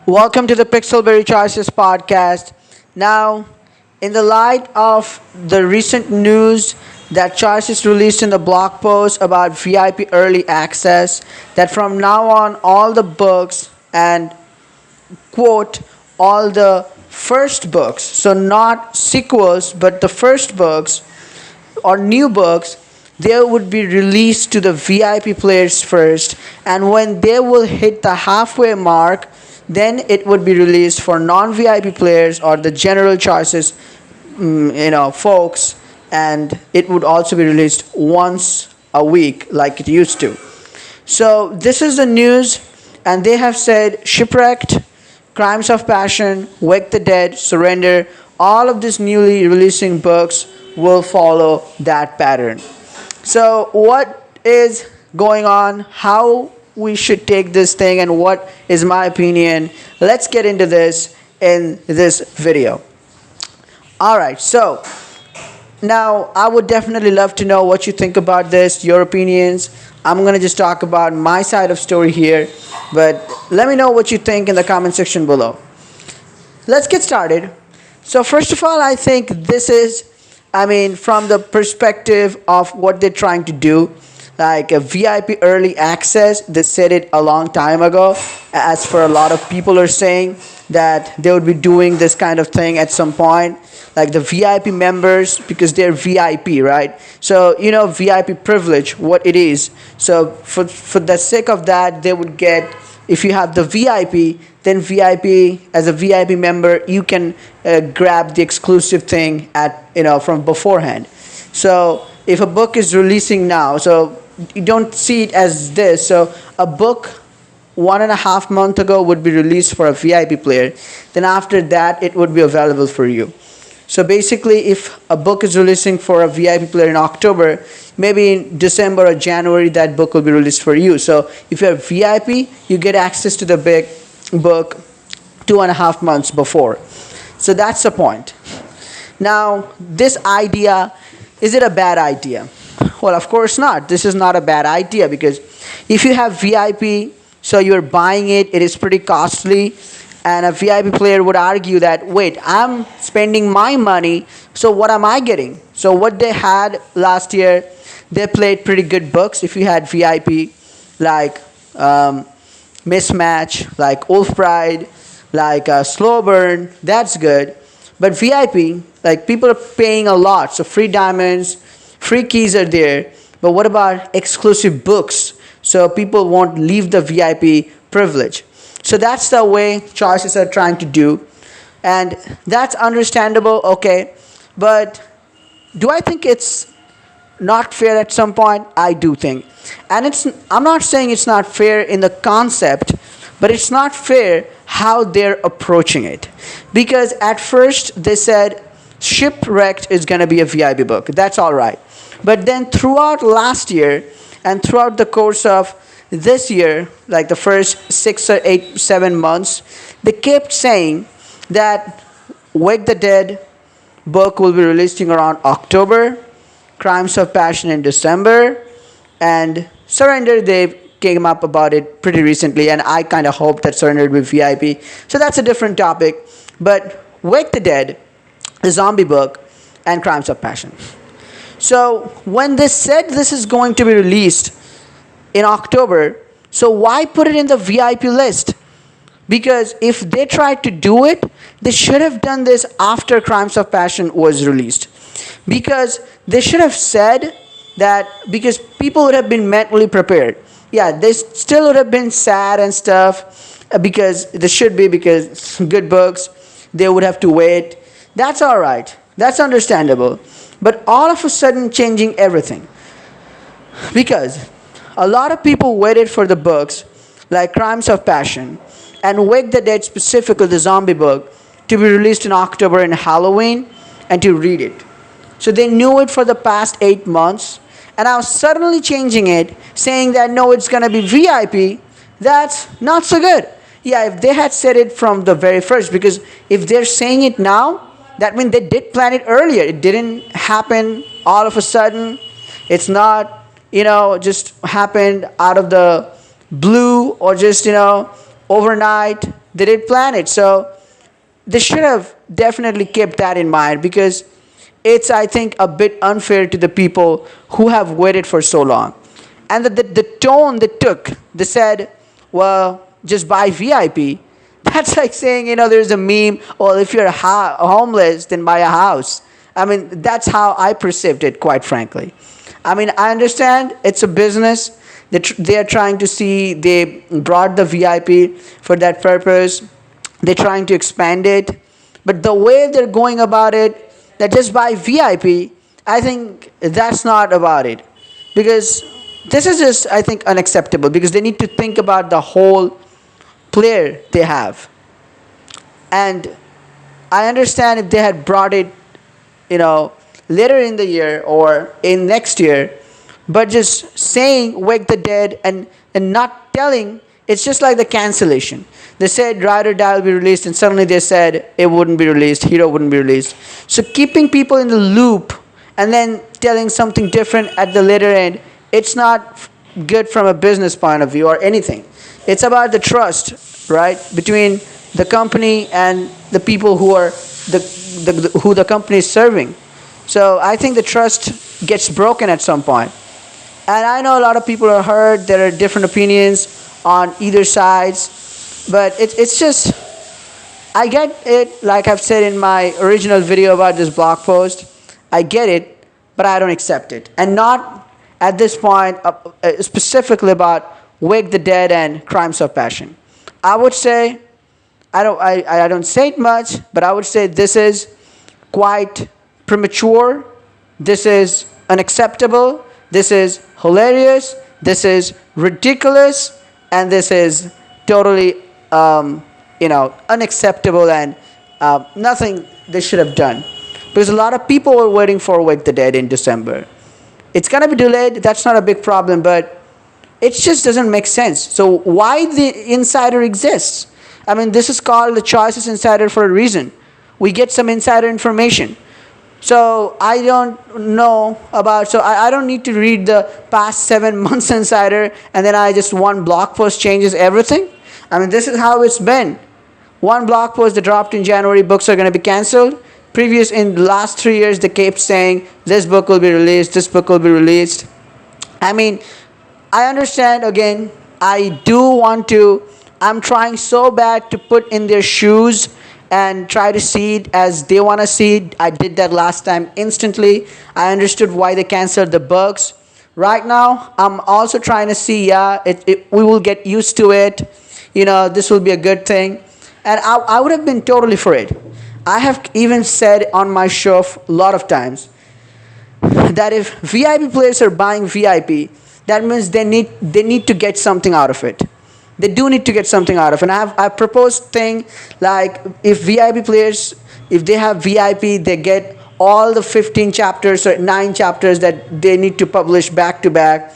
Welcome to the Pixelberry Choices podcast. Now, in the light of the recent news that Choices released in the blog post about VIP early access, that from now on all the books and quote all the first books, so not sequels, but the first books or new books, they would be released to the VIP players first, and when they will hit the halfway mark, then it would be released for non-VIP players or the general choices, folks, and it would also be released once a week like it used to. So this is the news, and they have said Shipwrecked, Crimes of Passion, Wake the Dead, Surrender, all of these newly releasing books will follow that pattern. So, what is going on? How we should take this thing, and what is my opinion? Let's get into this in this video. Alright, so now I would definitely love to know what you think about this, your opinions. I'm going to just talk about my side of story here, but let me know what you think in the comment section below. Let's get started. So first of all, I think this is, from the perspective of what they're trying to do, like a VIP early access, they said it a long time ago. As for a lot of people are saying that they would be doing this kind of thing at some point, like the VIP members, because they're VIP, right? So VIP privilege, what it is. So for the sake of that, they would get, if you have the VIP, then VIP, as a VIP member, you can grab the exclusive thing from beforehand. So if a book is releasing now, so you don't see it as this. So a book 1.5 months ago would be released for a VIP player. Then after that, it would be available for you. So basically, if a book is releasing for a VIP player in October, maybe in December or January, that book will be released for you. So if you're VIP, you get access to the big book 2.5 months before. So that's the point. Now, this idea, is it a bad idea? Well, of course not. This is not a bad idea, because if you have VIP, so you're buying it, it is pretty costly. And a VIP player would argue that, wait, I'm spending my money, so what am I getting? So what they had last year, they played pretty good books. If you had VIP, like Mismatch, like Wolf Bride, like Slow Burn, that's good. But VIP, like people are paying a lot, so free diamonds, free keys are there. But what about exclusive books? So people won't leave the VIP privilege. So that's the way choices are trying to do. And that's understandable, okay. But do I think it's not fair at some point? I do think. And I'm not saying it's not fair in the concept, but it's not fair how they're approaching it. Because at first they said Shipwrecked is going to be a VIP book. That's all right. But then throughout last year and throughout the course of this year, like the first 6 or 8, 7 months, they kept saying that Wake the Dead book will be releasing around October, Crimes of Passion in December, and Surrender, they came up about it pretty recently, and I kind of hope that Surrender will be VIP. So that's a different topic. But Wake the Dead, the zombie book, and Crimes of Passion. So when they said this is going to be released in October, so why put it in the VIP list? Because if they tried to do it, they should have done this after Crimes of Passion was released. Because they should have said that, because people would have been mentally prepared. Yeah, they still would have been sad and stuff, because good books, they would have to wait. That's all right. That's understandable. But all of a sudden changing everything. Because a lot of people waited for the books like Crimes of Passion and Wake the Dead, specifically the zombie book, to be released in October and Halloween, and to read it. So they knew it for the past 8 months, and now suddenly changing it, saying that no, it's going to be VIP, that's not so good. Yeah, if they had said it from the very first, because if they're saying it now, that means they did plan it earlier. It didn't happen all of a sudden. It's not just happened out of the blue, or just overnight. They did plan it. So they should have definitely kept that in mind, because it's, I think, a bit unfair to the people who have waited for so long. And the tone they took, they said, well, just buy VIP. That's like saying, there's a meme, well, if you're homeless, then buy a house. I mean, that's how I perceived it, quite frankly. I mean, I understand it's a business. They are trying to see, they brought the VIP for that purpose. They're trying to expand it. But the way they're going about it, that just buy VIP, I think that's not about it. Because this is just, I think, unacceptable, because they need to think about the whole player they have. And I understand if they had brought it, later in the year or in next year, but just saying wake the dead and not telling, it's just like the cancellation. They said Ride or Die will be released, and suddenly they said it wouldn't be released, Hero wouldn't be released. So keeping people in the loop and then telling something different at the later end, it's not good from a business point of view or anything. It's about the trust, right, between the company and the people who are who the company is serving. So I think the trust gets broken at some point. And I know a lot of people are hurt. There are different opinions on either sides, but it's just, I get it. Like I've said in my original video about this blog post, I get it, but I don't accept it, and not at this point specifically about Wake the Dead and Crimes of Passion. I would say, I don't say it much, but I would say this is quite premature. This is unacceptable. This is hilarious. This is ridiculous, and this is totally, unacceptable, and nothing they should have done. Because a lot of people were waiting for Wake the Dead in December. It's gonna be delayed. That's not a big problem, but it just doesn't make sense. So why the insider exists? I mean, this is called the Choices Insider for a reason. We get some insider information. So I don't know about, so I don't need to read the past 7 months insider, and then I just, one blog post changes everything. I mean, this is how it's been. One blog post that dropped in January, books are going to be cancelled. In the last 3 years, they kept saying this book will be released, this book will be released. I mean, I understand, again, I'm trying so bad to put in their shoes and try to see it as they want to see it. I did that last time instantly. I understood why they canceled the books. Right now, I'm also trying to see, we will get used to it. This will be a good thing. And I would have been totally for it. I have even said on my show a lot of times that if VIP players are buying VIP, that means they need to get something out of it. They do need to get something out of it. And I've proposed thing like, if VIP players, if they have VIP, they get all the 15 chapters or 9 chapters that they need to publish back to back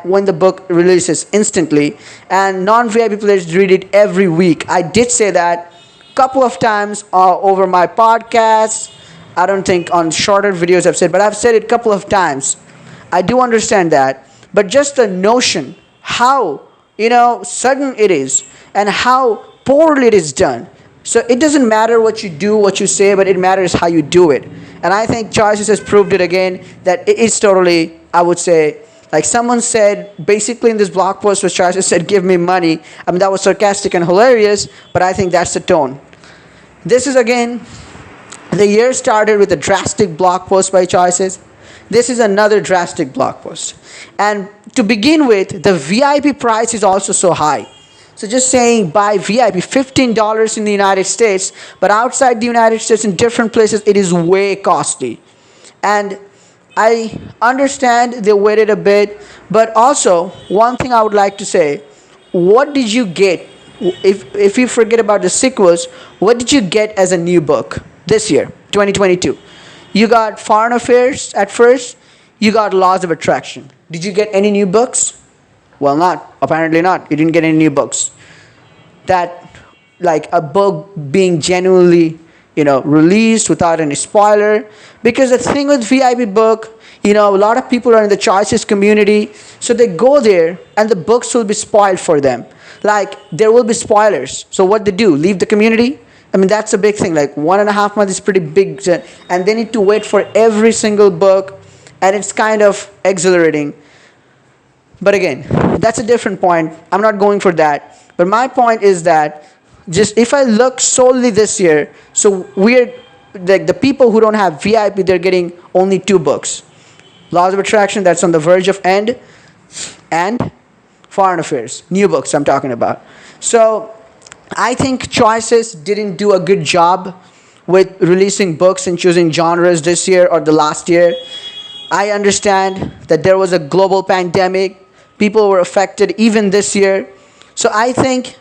when the book releases instantly. And non-VIP players read it every week. I did say that a couple of times over my podcasts. I don't think on shorter videos I've said, but I've said it a couple of times. I do understand that. But just the notion, how sudden it is, and how poorly it is done. So it doesn't matter what you do, what you say, but it matters how you do it. And I think Choices has proved it again, that it is totally, I would say, like someone said, basically in this blog post where Choices said, give me money. I mean, that was sarcastic and hilarious, but I think that's the tone. This is, again, the year started with a drastic blog post by Choices. This is another drastic blog post. And to begin with, the VIP price is also so high. So just saying buy VIP, $15 in the United States, but outside the United States in different places, it is way costly. And I understand they waited a bit, but also one thing I would like to say, what did you get, if you forget about the sequels, what did you get as a new book this year, 2022? You got Foreign Affairs at first. You got Laws of Attraction. Did you get any new books? Well, not. Apparently not. You didn't get any new books. That, like a book being genuinely, released without any spoiler. Because the thing with VIP book, a lot of people are in the Choices community. So they go there and the books will be spoiled for them. like there will be spoilers. So what they do? Leave the community? I mean, that's a big thing. Like 1.5 months is pretty big, and they need to wait for every single book, and it's kind of exhilarating. But again, that's a different point. I'm not going for that. But my point is that just if I look solely this year, so we're like the people who don't have VIP, they're getting only 2 books. Laws of Attraction, that's on the verge of end, and Foreign Affairs, new books I'm talking about. So I think Choices didn't do a good job with releasing books and choosing genres this year or the last year. I understand that there was a global pandemic. People were affected even this year. So I think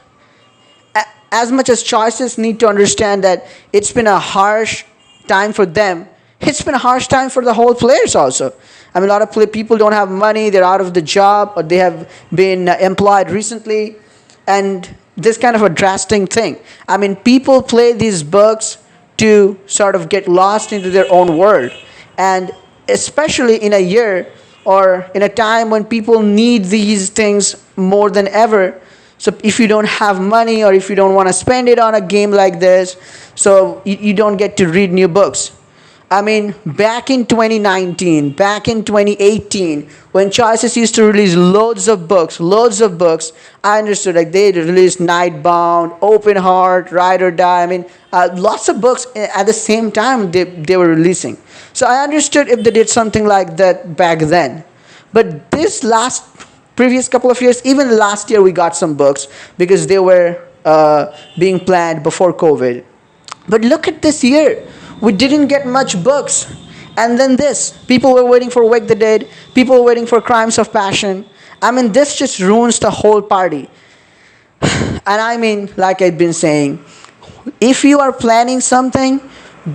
as much as Choices need to understand that it's been a harsh time for them, it's been a harsh time for the whole players also. I mean, a lot of people don't have money, they're out of the job, or they have been employed recently, and this kind of a drastic thing. I mean, people play these books to sort of get lost into their own world. And especially in a year or in a time when people need these things more than ever. So if you don't have money or if you don't want to spend it on a game like this, so you don't get to read new books. I mean, back in 2019, back in 2018, when Choices used to release loads of books, I understood like they released Nightbound, Open Heart, Ride or Die. I mean, lots of books at the same time they were releasing. So I understood if they did something like that back then. But this previous couple of years, even last year we got some books because they were being planned before COVID. But look at this year. We didn't get much books. And then this. People were waiting for Wake the Dead. People were waiting for Crimes of Passion. I mean, this just ruins the whole party. And I mean, like I've been saying, if you are planning something,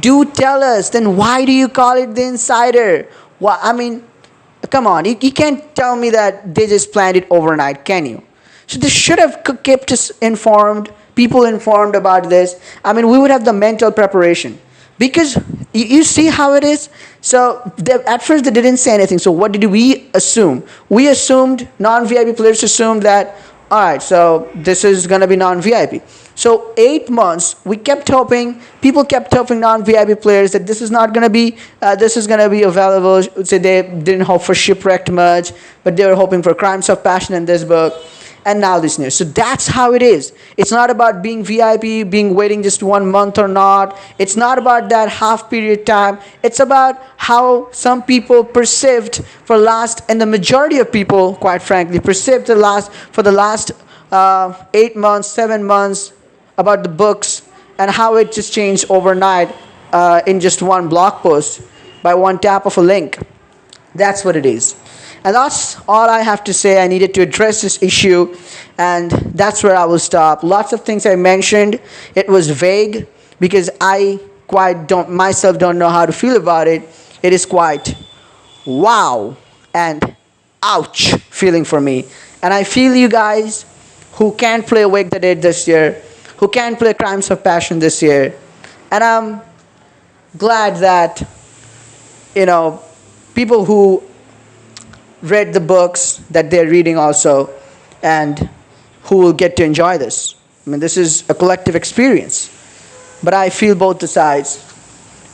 do tell us. Then why do you call it the Insider? Well, I mean, come on. You can't tell me that they just planned it overnight, can you? So they should have kept us informed, people informed about this. I mean, we would have the mental preparation. Because you see how it is? So at first they didn't say anything. So what did we assume? We assumed, non-VIP players assumed that, all right, so this is going to be non-VIP. So 8 months, we kept hoping, people kept hoping non-VIP players that this is not going to be, this is going to be available. So they didn't hope for Shipwrecked much, but they were hoping for Crimes of Passion in this book. And now this news. So that's how it is. It's not about being VIP, being waiting just 1 month or not. It's not about that half period time. It's about how some people perceived and the majority of people, quite frankly, perceived for the last 8 months, 7 months about the books and how it just changed overnight in just one blog post by one tap of a link. That's what it is. And that's all I have to say. I needed to address this issue, and that's where I will stop. Lots of things I mentioned, it was vague because I myself don't know how to feel about it. It is quite wow and ouch feeling for me. And I feel you guys who can't play Wake the Dead this year, who can't play Crimes of Passion this year. And I'm glad that, people who read the books that they're reading also and who will get to enjoy this. I mean, this is a collective experience. But I feel both the sides.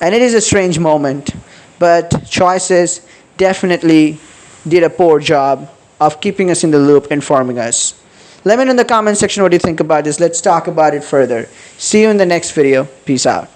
And it is a strange moment. But Choices definitely did a poor job of keeping us in the loop, informing us. Let me know in the comment section what you think about this. Let's talk about it further. See you in the next video. Peace out.